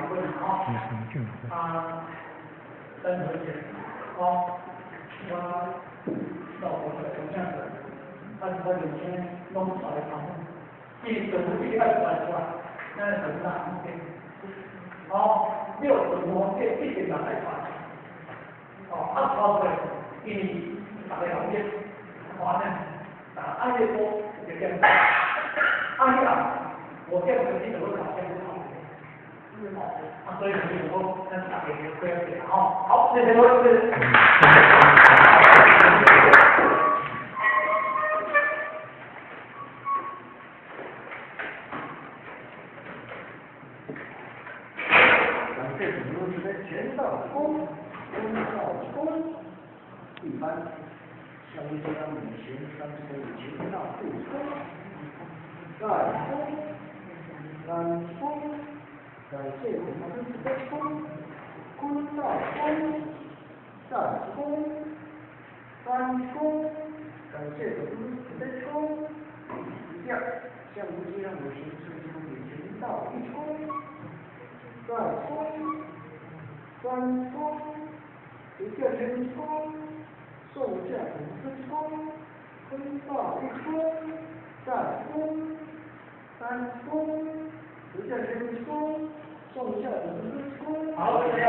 好不好？任何一点，我老婆的这样子，他有些弄出来他们，第二出来，那是什么呢？6怎么这一点两太快？20岁，你打个条件，呢，按月多就这样，按月我这样子你怎么考现不考？所以你以后那打给不要写好，谢谢各位。这种东西的全道功，一般像这样以前3可以全道不功，再功，感谢我们的功到功，再功，3功，感谢我们的功，第二，像这样以前3可以全道1功。再功，3功，一个人功，受下50功，分到1功，再功，3功，一个人功，受下50功。好，谢谢。